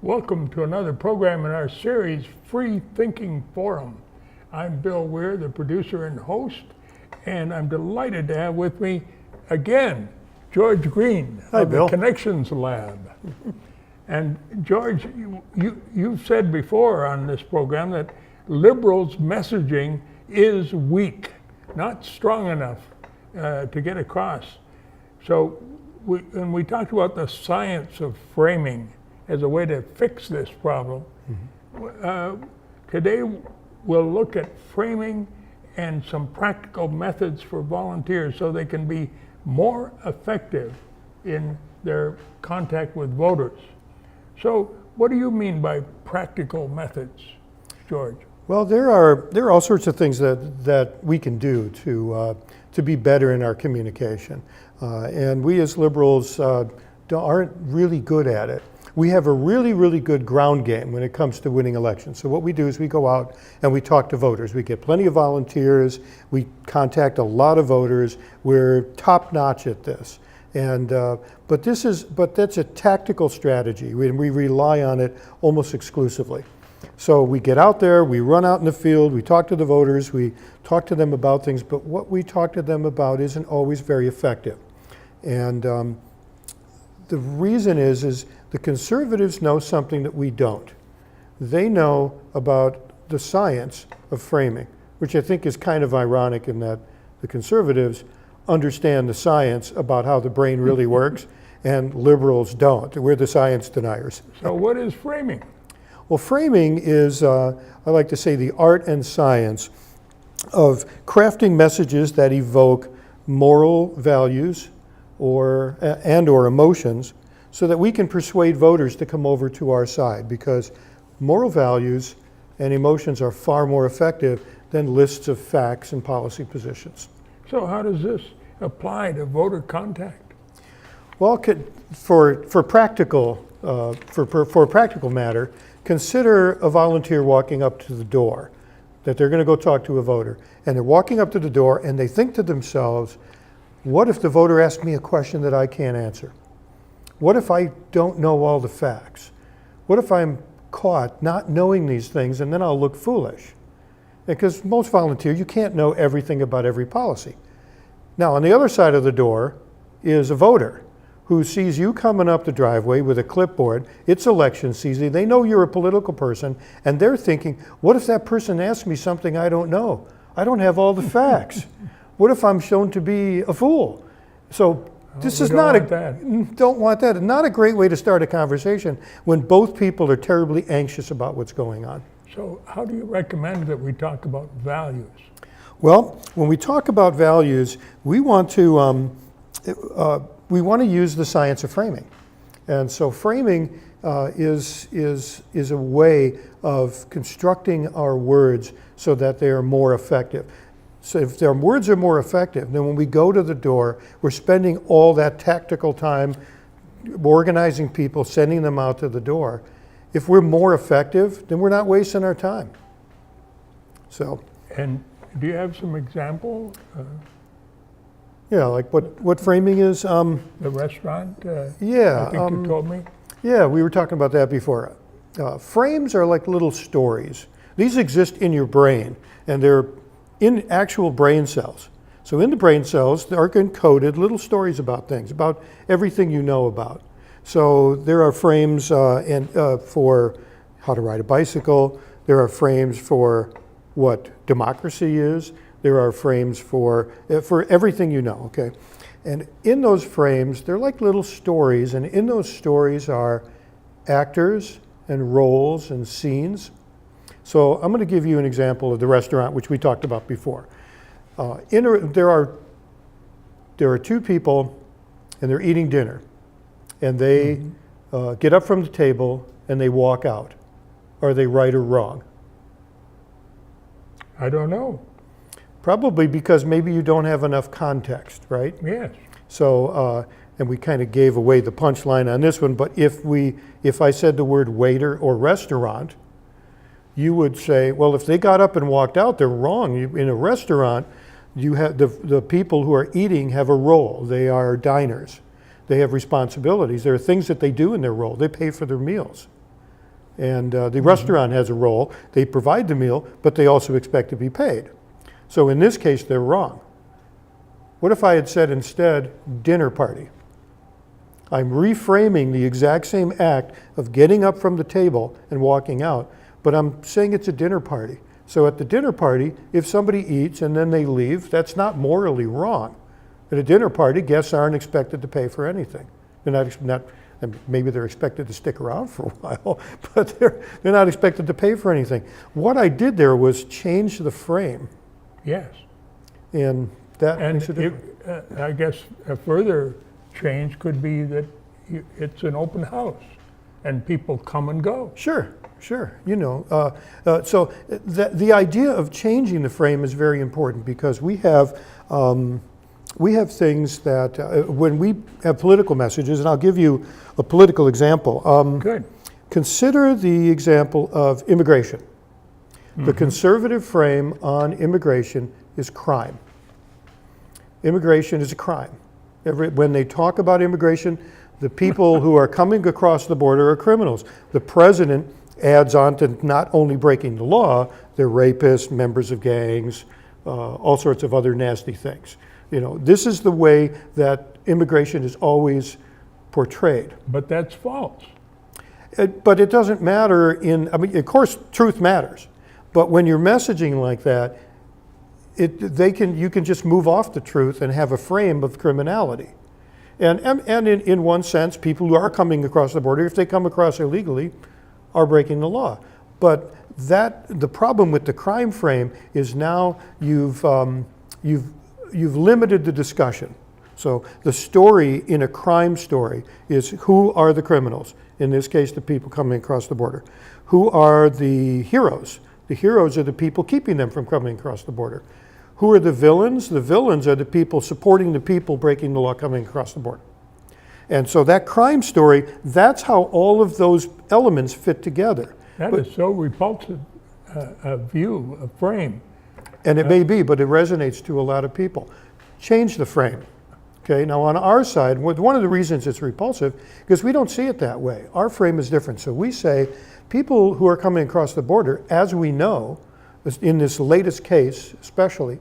Welcome to another program in our series, Freethinking Forum. I'm Bill Weir, the producer and host, and I'm delighted to have with me again George Greene Hi, of Bill. the Connections Lab. And George, you've said before on this program that liberals' messaging is weak, not strong enough to get across. So we talked about the science of framing as a way to fix this problem. Today we'll look at framing and some practical methods for volunteers so they can be more effective in their contact with voters. So what do you mean by practical methods, George? Well, there are all sorts of things that we can do to be better in our communication, and we as liberals aren't really good at it. We have a really good ground game when it comes to winning elections. So what we do is we go out and we talk to voters. We get plenty of volunteers. We contact a lot of voters. We're top notch at this. And but that's a tactical strategy. We rely on it almost exclusively. So we get out there, we run out in the field, we talk to the voters, we talk to them about things, but what we talk to them about isn't always very effective. And the reason is the conservatives know something that we don't. They know about the science of framing, which I think is kind of ironic in that the conservatives understand the science about how the brain really works, and liberals don't. We're the science deniers. So what is framing? Well, framing is, I like to say, the art and science of crafting messages that evoke moral values or emotions so that we can persuade voters to come over to our side, because moral values and emotions are far more effective than lists of facts and policy positions. So how does this apply to voter contact? Well, for practical matter, consider a volunteer walking up to the door, that they're going to go talk to a voter, and they're walking up to the door and they think to themselves, what if the voter asks me a question that I can't answer? What if I don't know all the facts? What if I'm caught not knowing these things and then I'll look foolish? Because most volunteers, you can't know everything about every policy. Now, on the other side of the door is a voter who sees you coming up the driveway with a clipboard. It's election season. They know you're a political person, and they're thinking, what if that person asks me something I don't know? I don't have all the facts. What if I'm shown to be a fool? So this is not don't want that. Not a great way to start a conversation when both people are terribly anxious about what's going on. So how do you recommend that we talk about values? Well, when we talk about values, we want to use the science of framing. And so framing is a way of constructing our words so that they are more effective. So if their words are more effective, then when we go to the door, we're spending all that tactical time organizing people, sending them out to the door. If we're more effective, then we're not wasting our time. So. And do you have some example? Yeah, like what framing is? The restaurant? Yeah. I think you told me. Yeah, we were talking about that before. Frames are like little stories. These exist in your brain, and they're in actual brain cells. So in the brain cells, there are encoded little stories about things, about everything you know about. So there are frames for how to ride a bicycle. There are frames for what democracy is. There are frames for everything you know, okay? And in those frames, they're like little stories, and in those stories are actors and roles and scenes. So I'm going to give you an example of the restaurant, which we talked about before. There are two people, and they're eating dinner, and they get up from the table and they walk out. Are they right or wrong? I don't know. Probably because maybe you don't have enough context, right? Yes. So, and we kind of gave away the punchline on this one, but if I said the word waiter or restaurant, you would say, well, if they got up and walked out, they're wrong. In a restaurant, you have the people who are eating have a role. They are diners. They have responsibilities. There are things that they do in their role. They pay for their meals. And the restaurant has a role. They provide the meal, but they also expect to be paid. So in this case, they're wrong. What if I had said instead, dinner party? I'm reframing the exact same act of getting up from the table and walking out, but I'm saying it's a dinner party. So at the dinner party, if somebody eats and then they leave, that's not morally wrong. At a dinner party, guests aren't expected to pay for anything. They're not and maybe they're expected to stick around for a while, but they're not expected to pay for anything. What I did there was change the frame. Yes. And that makes a And difference. I guess a further change could be that it's an open house and people come and go. Sure. You know, so the idea of changing the frame is very important because we have things that when we have political messages, and I'll give you a political example. Good. Consider the example of immigration. The conservative frame on immigration is crime. Immigration is a crime. When they talk about immigration, the people who are coming across the border are criminals. The president adds on to not only breaking the law, they're rapists, members of gangs, all sorts of other nasty things. You know, this is the way that immigration is always portrayed. But that's false. But it doesn't matter I mean, of course, truth matters. But when you're messaging like that, you can just move off the truth and have a frame of criminality. And in one sense, people who are coming across the border, if they come across illegally, are breaking the law. But the problem with the crime frame is now you've limited the discussion. So the story in a crime story is who are the criminals? In this case, the people coming across the border. Who are the heroes? The heroes are the people keeping them from coming across the border. Who are the villains? The villains are the people supporting the people breaking the law coming across the border. And so that crime story, that's how all of those elements fit together. That is so repulsive a view, a frame. And it may be, but it resonates to a lot of people. Change the frame. Okay, now on our side, one of the reasons it's repulsive, because we don't see it that way. Our frame is different. So we say people who are coming across the border, as we know, in this latest case especially,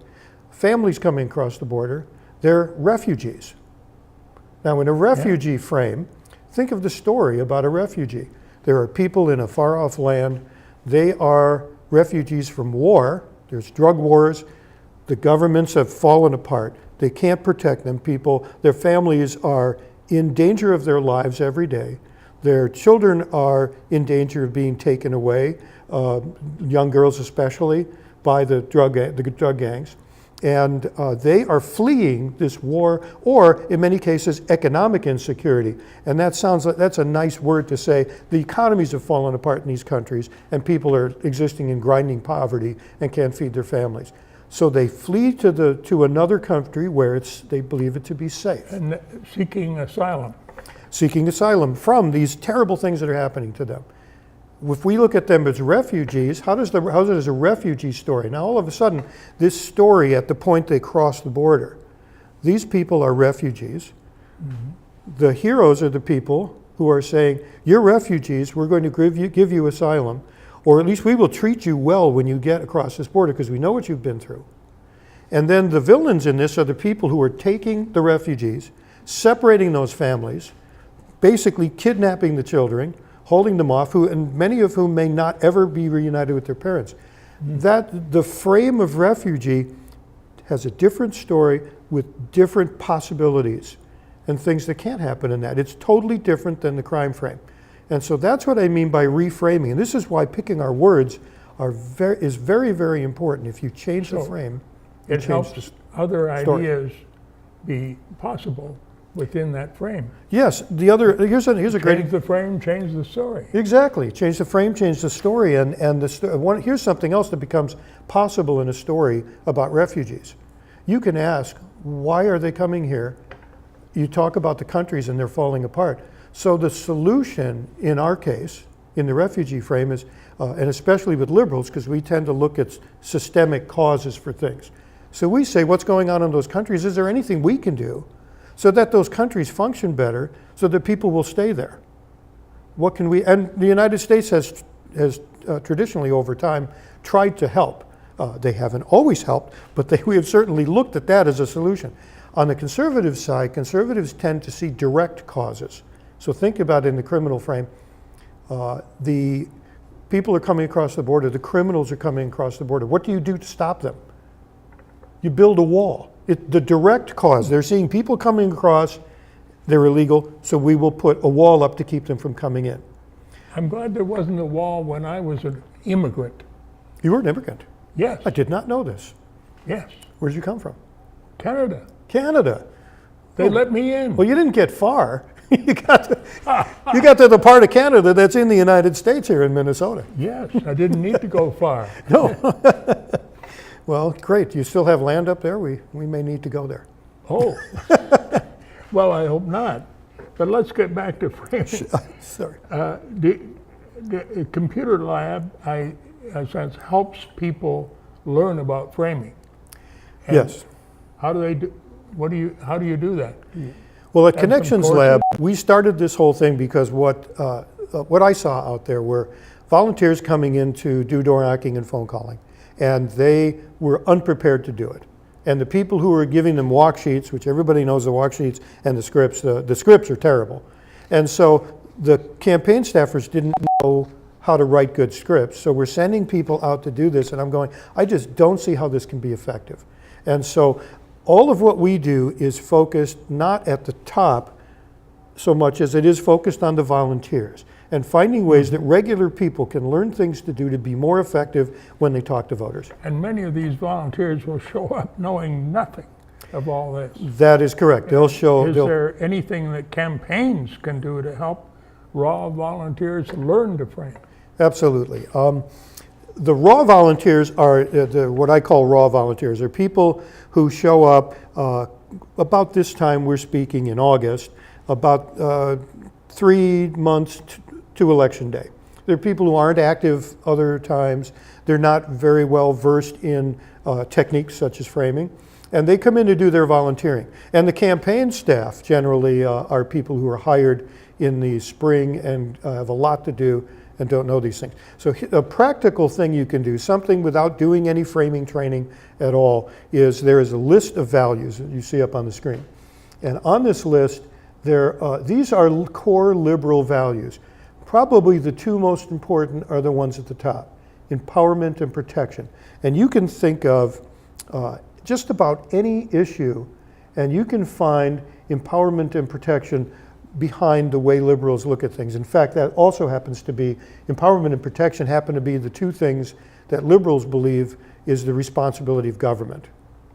families coming across the border, they're refugees. Now in a refugee frame, think of the story about a refugee. There are people in a far off land. They are refugees from war. There's drug wars. The governments have fallen apart. They can't protect them. Their families are in danger of their lives every day. Their children are in danger of being taken away, young girls especially, by the drug gangs. And they are fleeing this war, or in many cases, economic insecurity. And that's a nice word to say. The economies have fallen apart in these countries, and people are existing in grinding poverty and can't feed their families. So they flee to another country where they believe it to be safe. And seeking asylum. Seeking asylum from these terrible things that are happening to them. If we look at them as refugees, how does a refugee story? Now all of a sudden, this story at the point they cross the border, these people are refugees. Mm-hmm. The heroes are the people who are saying, you're refugees, we're going to give you asylum, or at least we will treat you well when you get across this border because we know what you've been through. And then the villains in this are the people who are taking the refugees, separating those families, basically kidnapping the children, holding them off, and many of whom may not ever be reunited with their parents. Mm-hmm. The frame of refugee has a different story with different possibilities and things that can't happen in that. It's totally different than the crime frame. And so that's what I mean by reframing. And this is why picking our words is very, very important. If you change the frame, it helps other ideas be possible within that frame. Yes, here's a great. Change the frame, change the story. Exactly, change the frame, change the story, and here's something else that becomes possible in a story about refugees. You can ask, why are they coming here? You talk about the countries and they're falling apart. So the solution in our case, in the refugee frame is, and especially with liberals, because we tend to look at systemic causes for things. So we say, what's going on in those countries? Is there anything we can do so that those countries function better, so that people will stay there? What can we, and the United States has traditionally over time tried to help. They haven't always helped, but we have certainly looked at that as a solution. On the conservative side, conservatives tend to see direct causes. So think about in the criminal frame, the people are coming across the border, the criminals are coming across the border. What do you do to stop them? You build a wall. The direct cause, they're seeing people coming across, they're illegal, so we will put a wall up to keep them from coming in. I'm glad there wasn't a wall when I was an immigrant. You were an immigrant? Yes. I did not know this. Yes. Where did you come from? Canada. Canada. They let me in. Well, you didn't get far. you got to the part of Canada that's in the United States here in Minnesota. Yes, I didn't need to go far. No. Well, great. You still have land up there? We may need to go there. Oh. Well, I hope not. But let's get back to framing. Sorry. The computer lab, I sense, helps people learn about framing. And Yes. how do they do? How do you do that? Well, at Have some Connections courses? Lab, we started this whole thing because what I saw out there were volunteers coming in to do door knocking and phone calling, and they were unprepared to do it. And the people who were giving them walk sheets, which everybody knows the walk sheets and the scripts are terrible. And so the campaign staffers didn't know how to write good scripts. So we're sending people out to do this, and I'm going, I just don't see how this can be effective. And so all of what we do is focused not at the top so much as it is focused on the volunteers and finding ways that regular people can learn things to do to be more effective when they talk to voters. And many of these volunteers will show up knowing nothing of all this. That is correct. They'll show. Is there anything that campaigns can do to help raw volunteers learn to frame? Absolutely. The raw volunteers are what I call raw volunteers. They're people who show up about this time we're speaking in August, about 3 months to Election Day. They're people who aren't active other times. They're not very well versed in techniques such as framing. And they come in to do their volunteering. And the campaign staff generally are people who are hired in the spring and have a lot to do and don't know these things. So a practical thing you can do, something without doing any framing training at all, is there is a list of values that you see up on the screen. And on this list, these are core liberal values. Probably the two most important are the ones at the top, empowerment and protection. And you can think of just about any issue, and you can find empowerment and protection behind the way liberals look at things. In fact, that also happens to be, empowerment and protection happen to be the two things that liberals believe is the responsibility of government.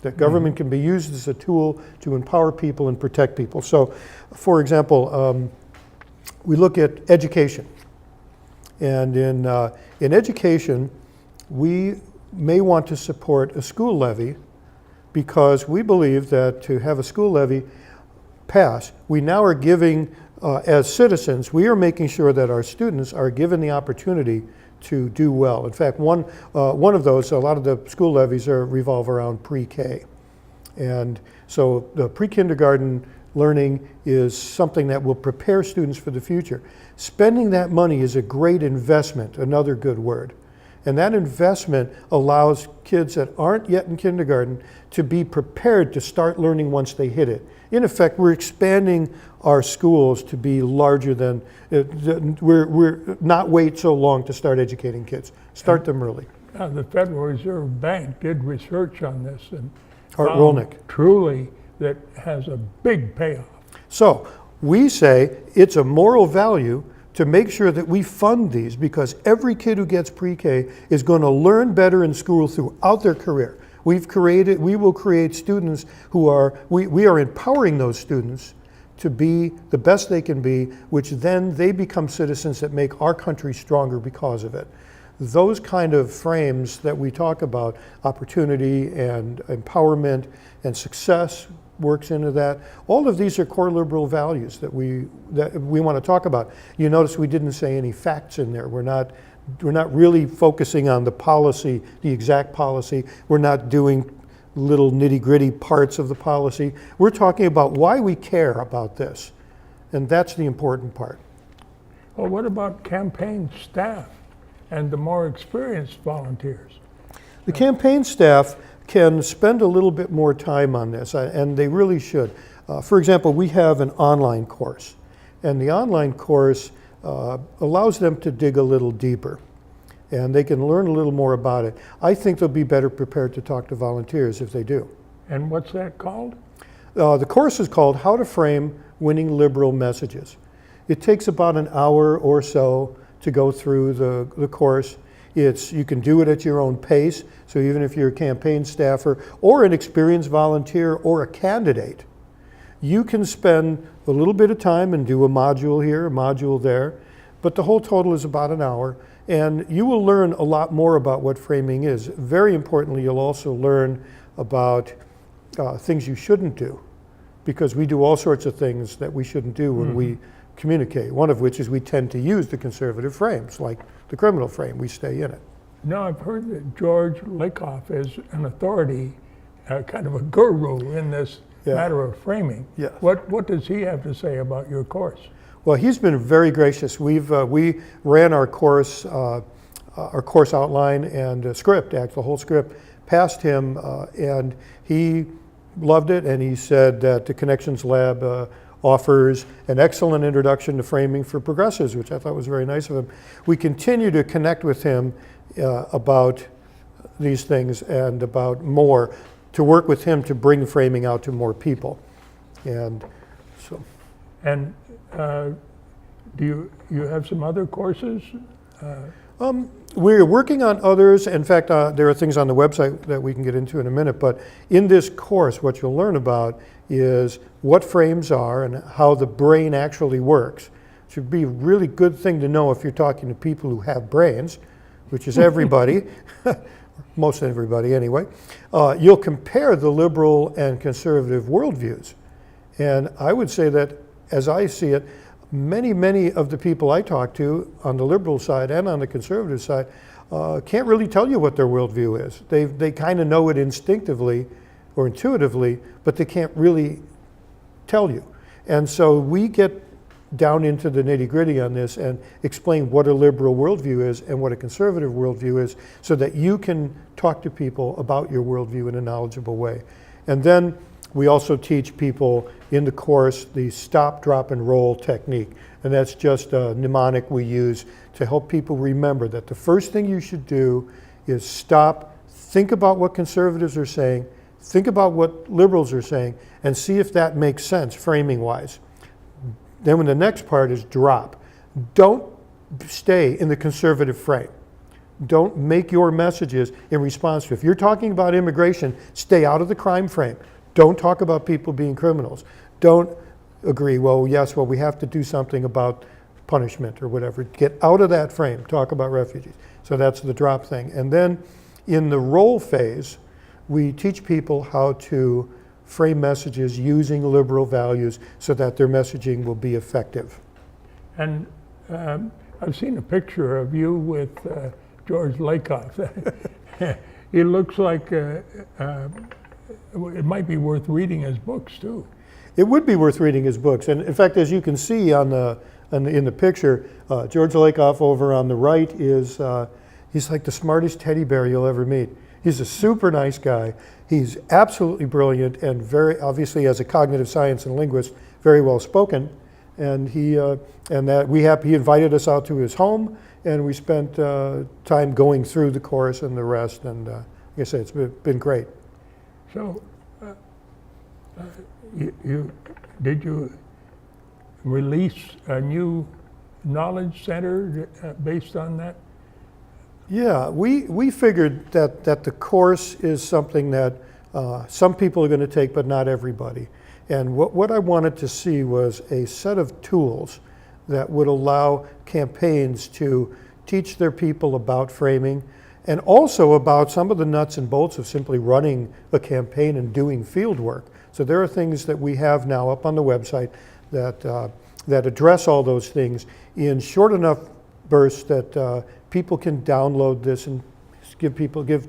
That government can be used as a tool to empower people and protect people. So, for example, we look at education. And in education, we may want to support a school levy because we believe that to have a school levy pass, we now are giving, as citizens, we are making sure that our students are given the opportunity to do well. In fact, one of those, a lot of the school levies revolve around pre-K. And so the pre-kindergarten learning is something that will prepare students for the future. Spending that money is a great investment, another good word. And that investment allows kids that aren't yet in kindergarten to be prepared to start learning once they hit it. In effect, we're expanding our schools to be larger than, we're not wait so long to start educating kids. Start them early. The Federal Reserve Bank did research on this and Art found Rolnick. truly that has a big payoff. So we say it's a moral value to make sure that we fund these because every kid who gets pre-K is going to learn better in school throughout their career. We will create students who we are empowering those students to be the best they can be, which then they become citizens that make our country stronger because of it. Those kind of frames that we talk about, opportunity and empowerment and success works into that. All of these are core liberal values that we want to talk about. You notice we didn't say any facts in there. We're not really focusing on the policy, the exact policy. We're not doing little nitty-gritty parts of the policy. We're talking about why we care about this. And that's the important part. Well, what about campaign staff and the more experienced volunteers? The campaign staff can spend a little bit more time on this, and they really should. For example, we have an online course, and the online course allows them to dig a little deeper, and they can learn a little more about it. I think they'll be better prepared to talk to volunteers if they do. And what's that called? The course is called How to Frame Winning Liberal Messages. It takes about an hour or so to go through the course. You can do it at your own pace, so even if you're a campaign staffer or an experienced volunteer or a candidate, you can spend a little bit of time and do a module here, a module there, but the whole total is about an hour, and you will learn a lot more about what framing is. Very importantly, you'll also learn about things you shouldn't do, because we do all sorts of things that we shouldn't do when we communicate, one of which is we tend to use the conservative frames, like the criminal frame. We stay in it. Now, I've heard that George Lakoff is an authority, kind of a guru in this matter of framing. Yes. What does he have to say about your course? Well, he's been very gracious. We ran our course outline and script, the whole script, past him, and he loved it, and he said that the Connections Lab offers an excellent introduction to framing for progressives, which I thought was very nice of him. We continue to connect with him about these things and about more, to work with him to bring framing out to more people. And so. And do you have some other courses? We're working on others. In fact, there are things on the website that we can get into in a minute, but in this course, what you'll learn about is what frames are and how the brain actually works. It should be a really good thing to know if you're talking to people who have brains, which is everybody, most everybody anyway. You'll compare the liberal and conservative worldviews. And I would say that, as I see it, many of the people I talk to on the liberal side and on the conservative side can't really tell you what their worldview is. They kind of know it instinctively or intuitively, but they can't really tell you. And so we get down into the nitty-gritty on this and explain what a liberal worldview is and what a conservative worldview is, so that you can talk to people about your worldview in a knowledgeable way. And then we also teach people in the course the stop, drop, and roll technique. And that's just a mnemonic we use to help people remember that the first thing you should do is stop, think about what conservatives are saying, think about what liberals are saying, and see if that makes sense framing-wise. Then when the next part is drop. Don't stay in the conservative frame. Don't make your messages in response to. If you're talking about immigration, stay out of the crime frame. Don't talk about people being criminals. Don't agree, well, we have to do something about punishment or whatever. Get out of that frame. Talk about refugees. So that's the drop thing. And then in the roll phase, we teach people how to frame messages using liberal values so that their messaging will be effective. And I've seen a picture of you with George Lakoff. He looks like it might be worth reading his books too. It would be worth reading his books. And in fact, as you can see in the picture, George Lakoff over on the right is, he's like the smartest teddy bear you'll ever meet. He's a super nice guy. He's absolutely brilliant and very, obviously as a cognitive science and linguist, very well spoken. And he invited us out to his home, and we spent time going through the course and the rest. And like I say, it's been great. So, did you release a new knowledge center based on that? Yeah, we figured that the course is something that some people are going to take, but not everybody. And what I wanted to see was a set of tools that would allow campaigns to teach their people about framing, and also about some of the nuts and bolts of simply running a campaign and doing field work. So there are things that we have now up on the website that address all those things in short enough bursts that people can download this and give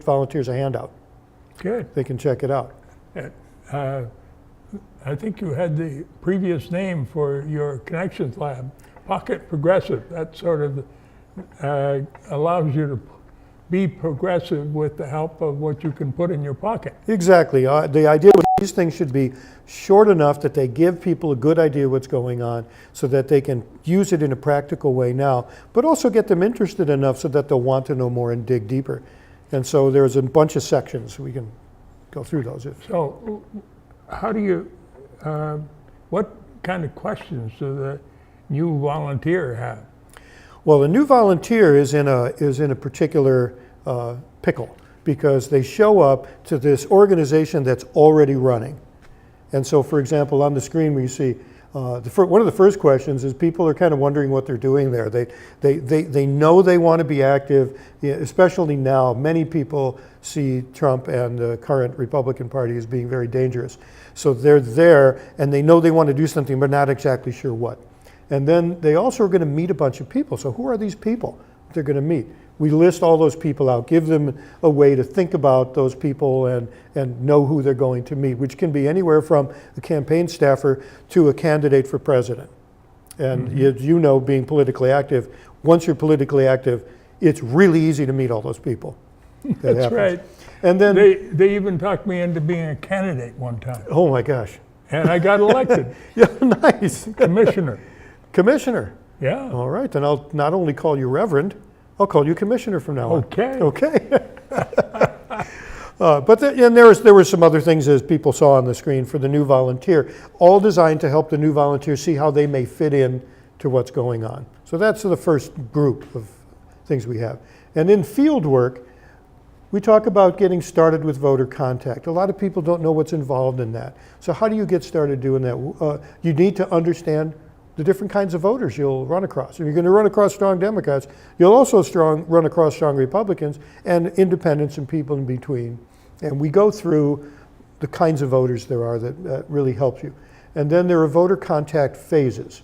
volunteers a handout. Good. They can check it out. I think you had the previous name for your Connections Lab. pocket progressive. That sort of allows you to be progressive with the help of what you can put in your pocket. Exactly. The idea with these things should be short enough that they give people a good idea what's going on so that they can use it in a practical way now, but also get them interested enough so that they'll want to know more and dig deeper. And so there's a bunch of sections. We can go through those. So how do you, what kind of questions do the new volunteer have? Well, the new volunteer is in a particular pickle because they show up to this organization that's already running. And so, for example, on the screen where you see one of the first questions is people are kind of wondering what they're doing there. They know they want to be active, especially now. Many people see Trump and the current Republican Party as being very dangerous. So they're there and they know they want to do something, but not exactly sure what. And then they also are going to meet a bunch of people. So who are these people they're going to meet? We list all those people out, give them a way to think about those people and know who they're going to meet, which can be anywhere from a campaign staffer to a candidate for president. And you know, being politically active, once you're politically active, it's really easy to meet all those people. That's happens. right. And then they even talked me into being a candidate one time. Oh my gosh. And I got elected. Yeah, nice. Commissioner. Commissioner. Yeah. All right, then I'll not only call you Reverend, I'll call you Commissioner from now on. Okay. Okay. And there were some other things, as people saw on the screen, for the new volunteer, all designed to help the new volunteer see how they may fit in to what's going on. So that's the first group of things we have. And in field work, we talk about getting started with voter contact. A lot of people don't know what's involved in that. So how do you get started doing that? You need to understand the different kinds of voters you'll run across. If you're going to run across strong Democrats, you'll also run across strong Republicans and independents and people in between. And we go through the kinds of voters there are that really help you. And then there are voter contact phases.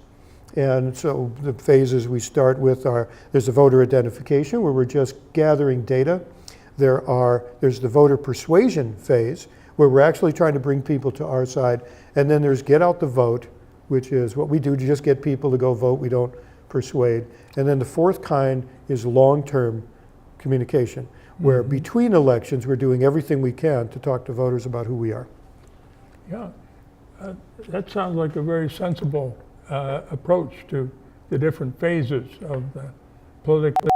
And so the phases we start with there's the voter identification where we're just gathering data. There's the voter persuasion phase where we're actually trying to bring people to our side. And then there's get out the vote, which is what we do to just get people to go vote. We don't persuade. And then the fourth kind is long-term communication, where between elections we're doing everything we can to talk to voters about who we are. Yeah, that sounds like a very sensible approach to the different phases of the political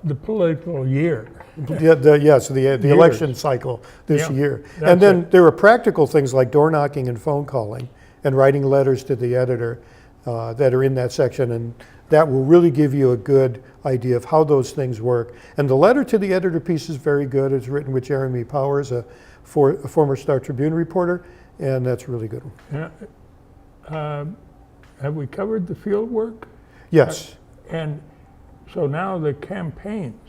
the political year. So the election cycle this year. And then there are practical things like door knocking and phone calling and writing letters to the editor that are in that section, and that will really give you a good idea of how those things work. And the letter to the editor piece is very good. It's written with Jeremy Powers, a former Star Tribune reporter, and that's really good. Yeah. Have we covered the field work? Yes. And so now the campaigns.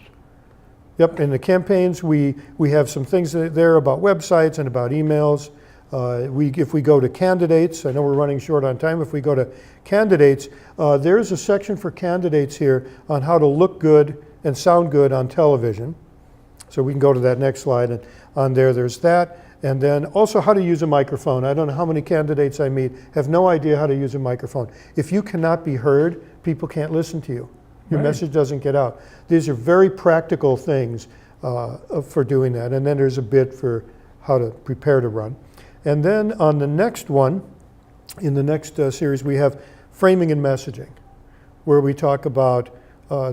Yep, in the campaigns we have some things there about websites and about emails. If we go to candidates, I know we're running short on time. If we go to candidates, there's a section for candidates here on how to look good and sound good on television. So we can go to that next slide, and on there's that. And then also how to use a microphone. I don't know how many candidates I meet have no idea how to use a microphone. If you cannot be heard, people can't listen to you. Your message doesn't get out. These are very practical things for doing that. And then there's a bit for how to prepare to run. And then on the next one, in the next series, we have framing and messaging, where we talk about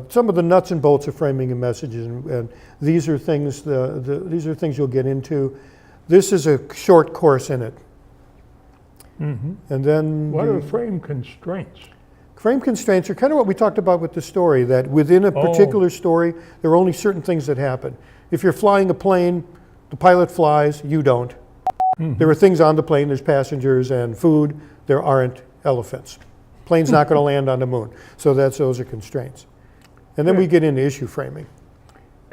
some of the nuts and bolts of framing and messaging. And these are things you'll get into. This is a short course in it. Mm-hmm. And then what are frame constraints? Frame constraints are kind of what we talked about with the story, that within a particular story, there are only certain things that happen. If you're flying a plane, the pilot flies, you don't. Mm-hmm. There are things on the plane, there's passengers and food, there aren't elephants. Plane's not going to land on the moon. So those are constraints. And then we get into issue framing.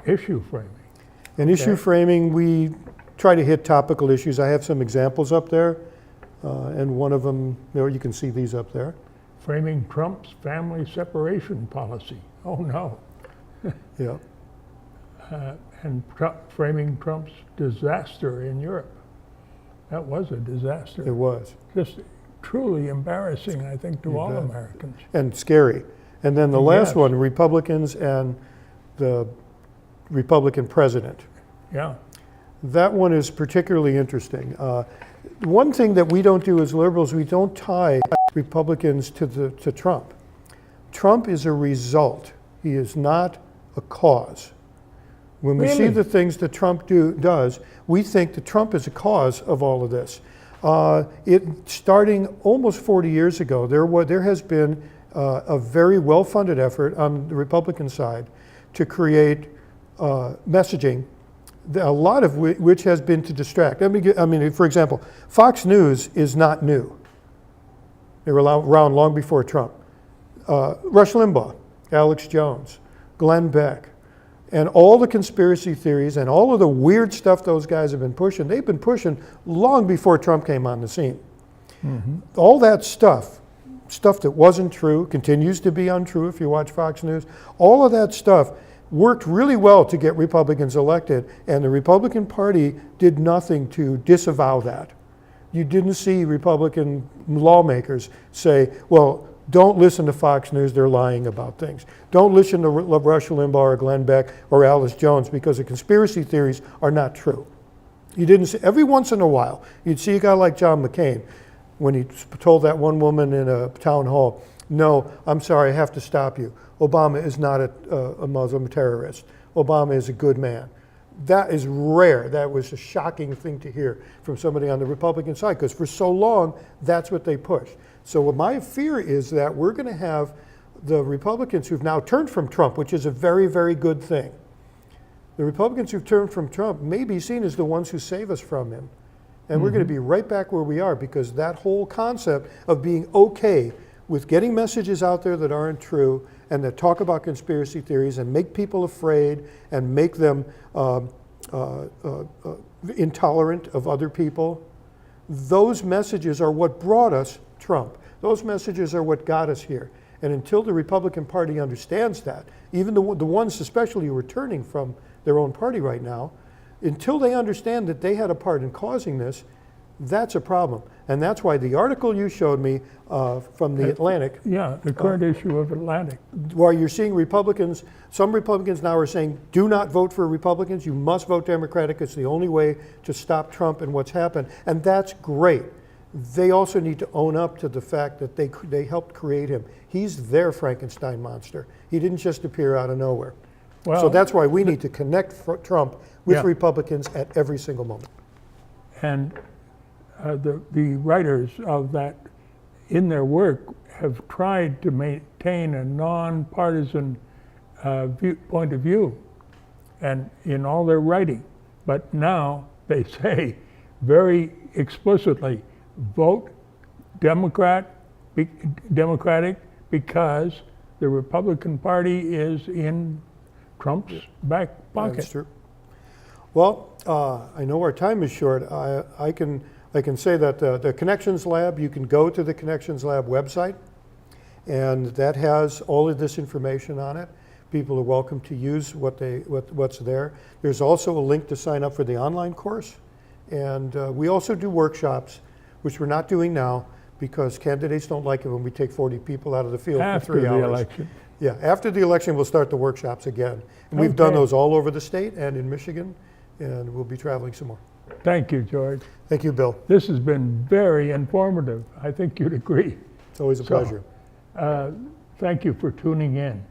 Issue framing. In issue framing, we try to hit topical issues. I have some examples up there, and one of them, you can see these up there. Framing Trump's family separation policy. Oh no. Yeah. And framing Trump's disaster in Europe. That was a disaster. It was. Just truly embarrassing, I think, to You all bet. Americans. And scary. And then the last Yes. one, Republicans and the Republican president. Yeah. That one is particularly interesting. One thing that we don't do as liberals, we don't tie Republicans to Trump. Trump is a result. He is not a cause. When we see Really? the things that Trump does, we think that Trump is a cause of all of this. Starting almost 40 years ago, there has been a very well-funded effort on the Republican side to create messaging, a lot of which has been to distract. For example, Fox News is not new. They were around long before Trump. Rush Limbaugh, Alex Jones, Glenn Beck, and all the conspiracy theories and all of the weird stuff those guys have been pushing, they've been pushing long before Trump came on the scene. Mm-hmm. All that stuff that wasn't true, continues to be untrue if you watch Fox News, all of that stuff worked really well to get Republicans elected, and the Republican Party did nothing to disavow that. You didn't see Republican lawmakers say, well, don't listen to Fox News, they're lying about things. Don't listen to Rush Limbaugh or Glenn Beck or Alice Jones because the conspiracy theories are not true. You didn't see, every once in a while, you'd see a guy like John McCain when he told that one woman in a town hall, no, I'm sorry, I have to stop you. Obama is not a Muslim terrorist. Obama is a good man. That is rare. That was a shocking thing to hear from somebody on the Republican side, because for so long, that's what they pushed. So what my fear is that we're going to have the Republicans who've now turned from Trump, which is a very, very good thing. The Republicans who've turned from Trump may be seen as the ones who save us from him. And we're going to be right back where we are, because that whole concept of being okay with getting messages out there that aren't true and that talk about conspiracy theories and make people afraid and make them intolerant of other people, those messages are what brought us Trump. Those messages are what got us here. And until the Republican Party understands that, even the ones especially who are turning from their own party right now, until they understand that they had a part in causing this, that's a problem. And that's why the article you showed me from the Atlantic. Yeah, the current issue of Atlantic. Where you're seeing Republicans, some Republicans now are saying, do not vote for Republicans, you must vote Democratic, it's the only way to stop Trump and what's happened. And that's great. They also need to own up to the fact that they helped create him. He's their Frankenstein monster. He didn't just appear out of nowhere. Well, so that's why we need to connect Trump with Yeah. Republicans at every single moment. And the writers of that, in their work, have tried to maintain a nonpartisan point of view, and in all their writing. But now they say very explicitly, vote Democratic because the Republican Party is in Trump's back pocket. That's true. Well, I know our time is short. I can say that the Connections Lab, you can go to the Connections Lab website, and that has all of this information on it. People are welcome to use what's there. There's also a link to sign up for the online course, and we also do workshops, which we're not doing now because candidates don't like it when we take 40 people out of the field After for 3 hours. the election. Yeah, after the election, we'll start the workshops again. And we've done Okay. those all over the state and in Michigan, and we'll be traveling some more. Thank you, George. Thank you, Bill. This has been very informative. I think you'd agree. It's always a So, pleasure. Thank you for tuning in.